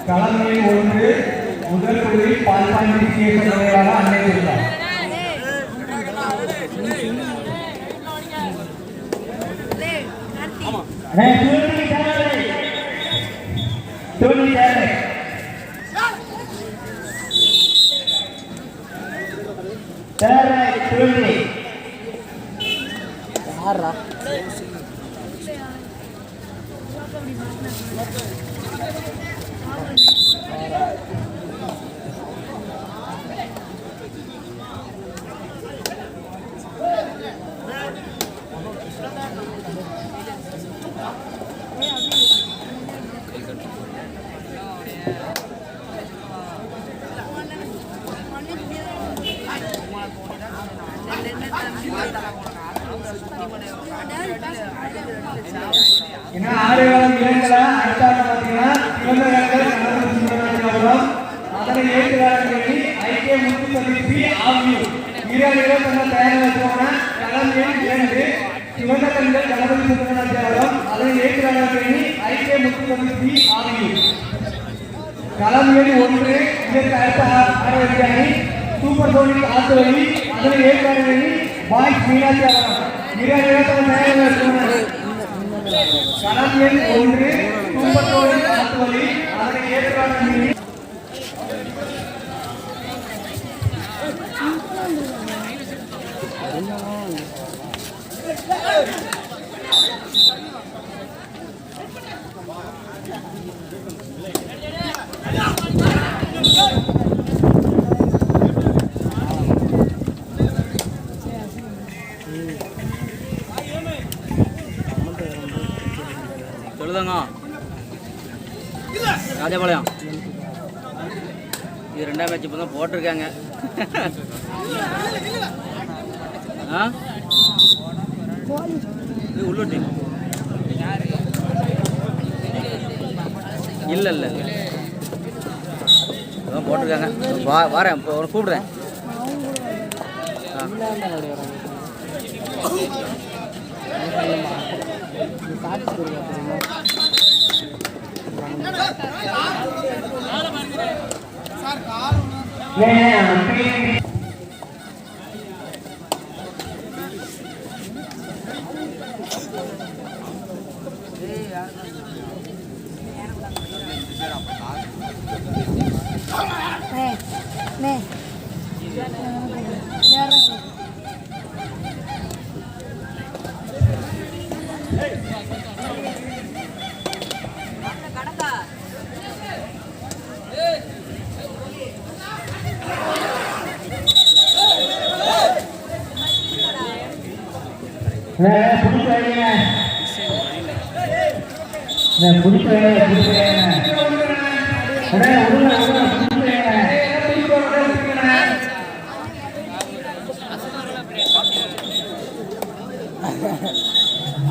தலைமை ஒன்று முதல் புள்ளி பால்பாண்டி சேர்ந்தவர்களாக அன்னைத்துள்ளார். ஏன்னா ஆறுகாலம் இளைஞர்களா அடுத்தாங்க பார்த்தீங்கன்னா சிவந்தகர்கள் அதனை ஏற்றுகாரர்கள் ஐக்கிய முத்துப்பதி ஆகியோர் வீரர்கள் தங்க தயாராக வச்சோம்னா களம் எண் 2 சிவந்தகர்கள் கணபதி சுந்தரநாச்சியாவரம் அதனை ஏற்றுகாரர்கள் ஐக்கிய முத்துப்பதி ஆகியோர் களம் எண் 1 இதற்கு அடுத்த ஆரோக்கிய அணி சூப்பர் சோனிக் ஆத்துவலி அதனை ஏற்றுகாரர்கள் பாய்ஸ் மீனாட்சியாவரம் வீரர்கள் தங்க தயாராக வச்சோம்னா களம் எண் 1 சூப்பர் சோனிக் ஆத்துவலி அதனை ஏற்றுகாரர்கள் சொல்லுதாங்க ராஜபாளையம் இது 2ஆம் மேட்ச் இப்போ தான் போட்டிருக்காங்க. இது உள்ளூர் டீம் இல்லை இல்லை அதான் போட்டிருக்காங்க. வரேன் இப்போ உனக்கு கூப்பிடுறேன்.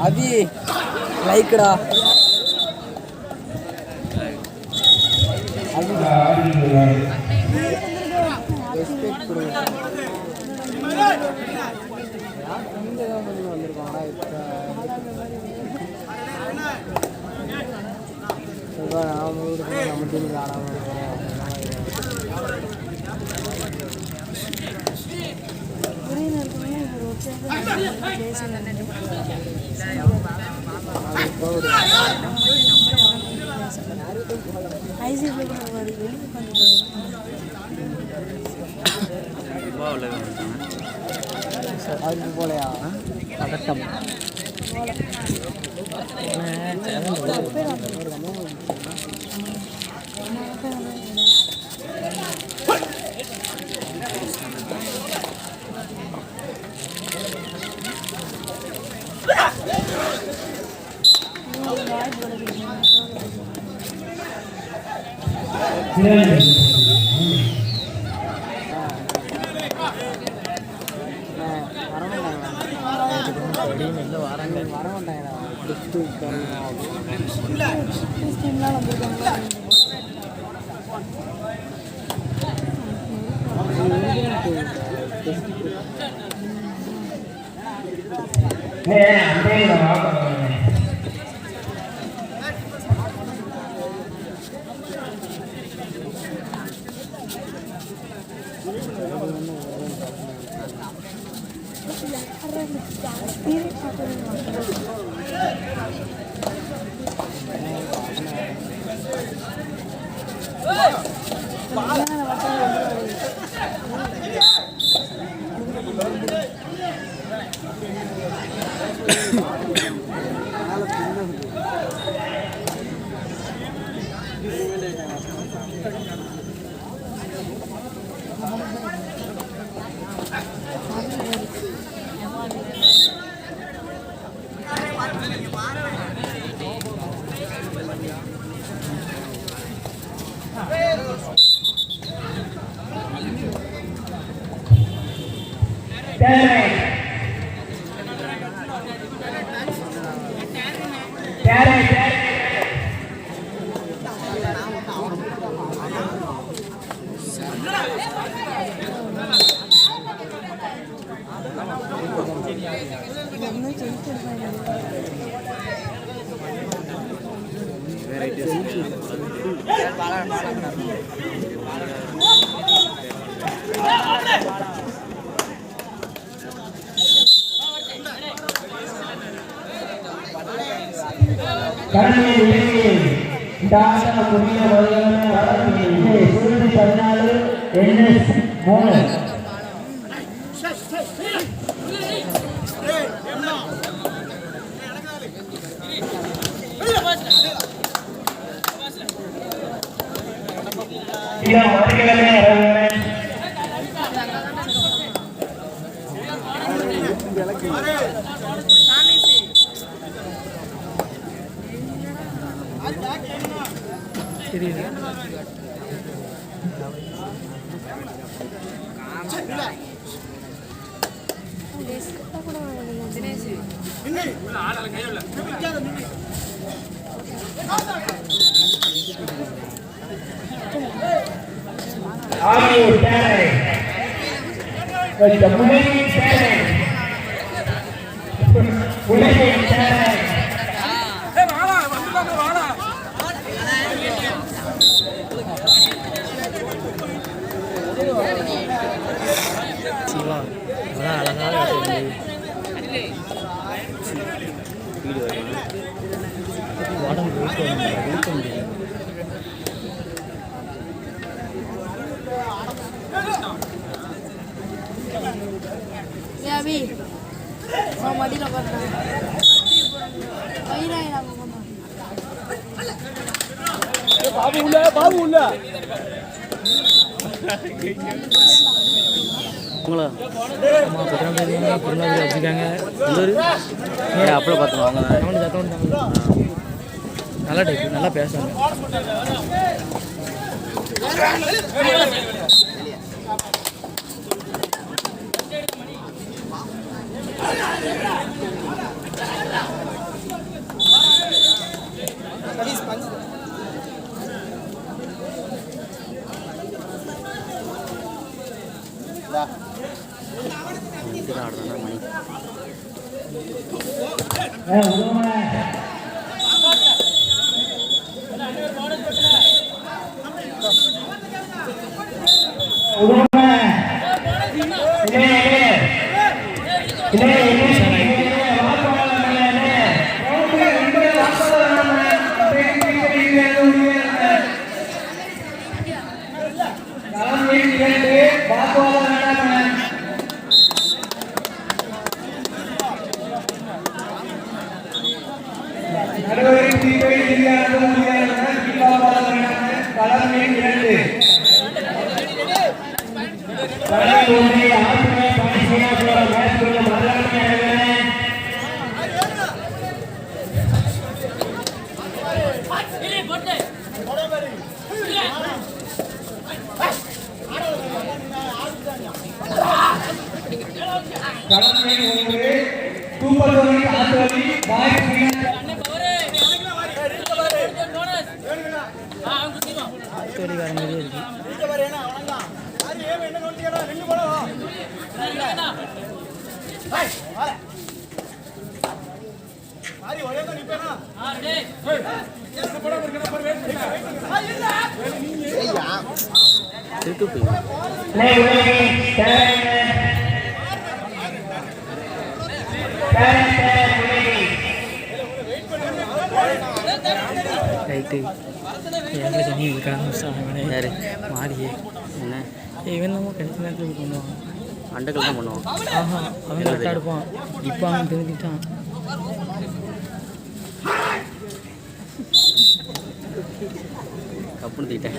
அபி லைக்டா ரெஸ்பெக்ட் கொடுங்க. வந்திருக்காங்களா இப்போ நம்ம டீமுக்கு ஆடாமல் இருக்கோம். அதுக்கு போலையா பதட்டம் வரமாட்டாங்க. அப்பள பார்த்துருவாங்க நல்லா டைப் நல்லா பேசுறாங்க. ரைட்டு ஏழரை சனி இருக்காங்க யாரு மாறியே என்ன இவன் நம்ம கடைசி நேரத்தில் பண்ணுவான் அண்டக்கல் தான் பண்ணுவோம். ஆஹா அவன் கரெக்டாக எடுப்பான் இப்போ அவன் தெரிஞ்சுட்டான் கப்புன்னு தீட்டேன்.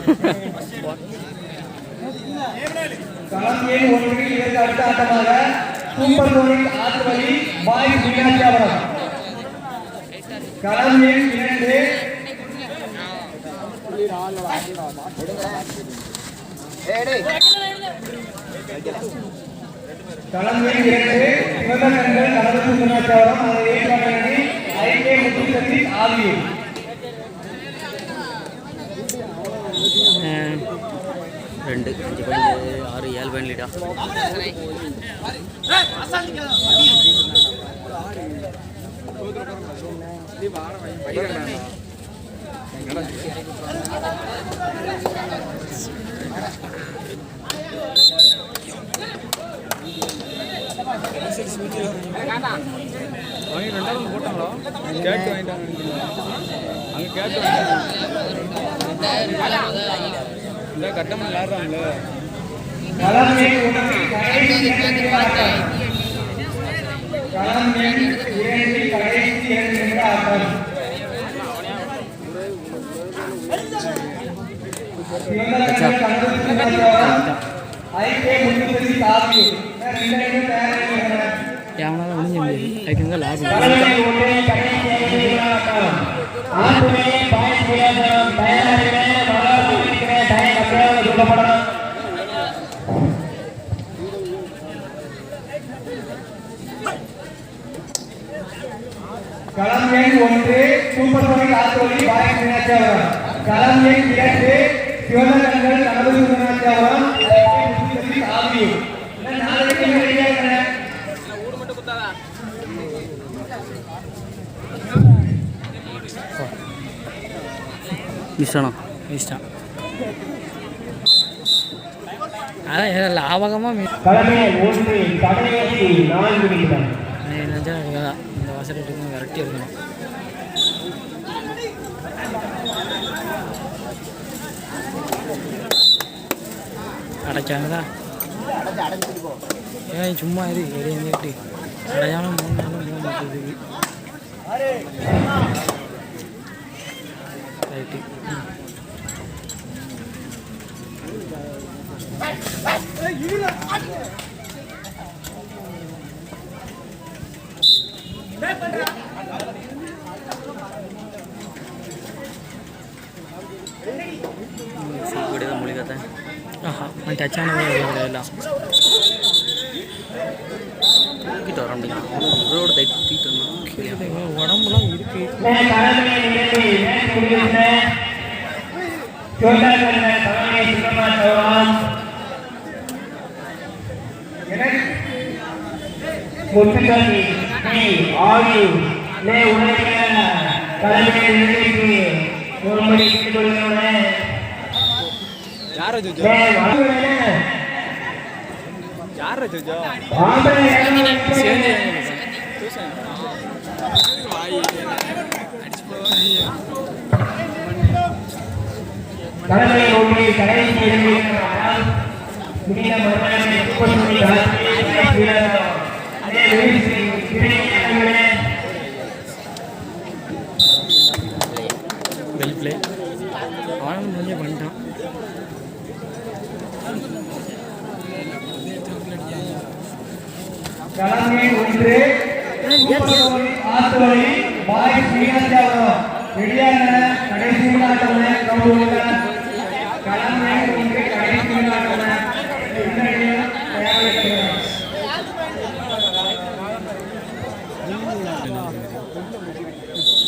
களம் எண் 1 இதற்கு அடுத்த ஆட்டமாக சூப்பர் சோனிக் ஆத்துவலி பாய் மீனாட்சிபுரம். களம் எண் 2 களம் எண் 2 சிவகங்கை கணபதி மீனாட்சிபுரம். அதை ஏற்றாடி ஐகே முத்துசக்தி ஆவியூர். 2 5 5 6 7 பேன் லீடா. ரெண்டாவது போட்டாங்களோ கேட்டு வாங்கிட்டாங்க அங்கே கேட்டு இந்த கட்டமாக விளாட்றாங்களே. களம் எண் 1 கடைசி 2 ஆட்டம். களம் எண் 2 கடைசி 2 ஆட்டம். சிவகங்கை கணபதி மீனாட்சிபுரம் ஐகே முத்துசக்தி ஆவியூர். ரெண்டு தயாராக எவனாலும் முடிஞ்ச முடியாது அதுக்கு லாபம் களம் எண் 1 கடைசி 2 ஆட்டம். ஆண்டுமே பாய் மீனாட்சிபுரம் தயாராக மலர் டைம் அப்படியே சொல்லப்படணும். களம் எண் 1 சூப்பர் சோனிக் ஆத்துவலி பாய் மீனாட்சிபுரம். களம் எண் 2 சிவகங்கை கணபதி மீனாட்சிபுரம் ஆவியூர். நாளைக்கு ரெடியா இருக்கேன். மிஸ்ஸானா இஷ்டம் அதான் லாபகமாக களம் எண் 1 கடைசி 4 நிமிடம். நினச்சா தான் இந்த வாசலுக்கு விரட்டி இருக்கணும். அடைச்சாங்கதா ஏன் சும்மா இது வெளியே இருந்துட்டு அடையாளம் 3 நாளும் 3 மாட்டேங்குது. ரைட்டு சீக்கிரம் தான் மொழிகாத்தேன். ஆஹா அவன் டச்சானதே எல்லாம் தூக்கிட்டு வர முடியும். இவரோட தூக்கிட்டு வந்தோம். உடம்புலாம் இருக்கு. யாரை ஜோஜோ யாரை ஜோஜோ சேர்ந்து கடலை ஓடி கடைசி 2 முடிய மறுபடியும் சூப்பர் சோனிக் ஆத்துவலி அதே வெல் பிளே அவனும் முடிஞ்ச பண்ணிட்டான். களம் எண் 1 சூப்பர் சோனிக் ஆத்துவலி பாய் மீனாட்சிபுரம். ரெடியான கடைசி ஆட்டம் கவுண்டர். களம் எண் 1 கடைசி ஆட்டம்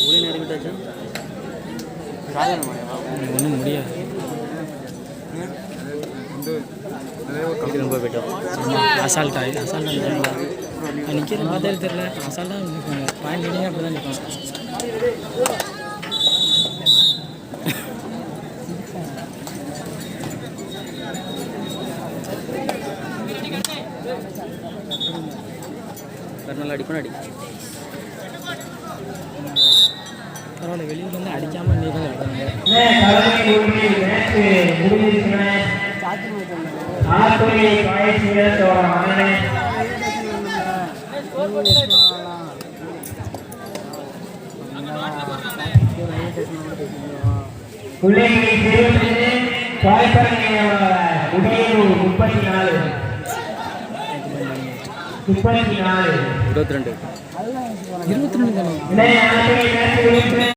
ஊழி நேரம் விட்டாச்சா சாதாரணமாக ஒன்றும் முடியாது. ரொம்ப போயிட்டோம். அசால்ட்டாக நிற்கிற மாதிரி தெரியல அசால்ட்டாக பாயிண்ட் அடிங்க அப்படி தான் நிற்கும். நல்லா அடிக்கணும் அடி. பரவாயில்ல, வெளியூர்லேருந்து அடிக்காமல் நீ தான் இருக்காங்க. சாத்தி இருபத்தி ரெண்டு 22 தானே.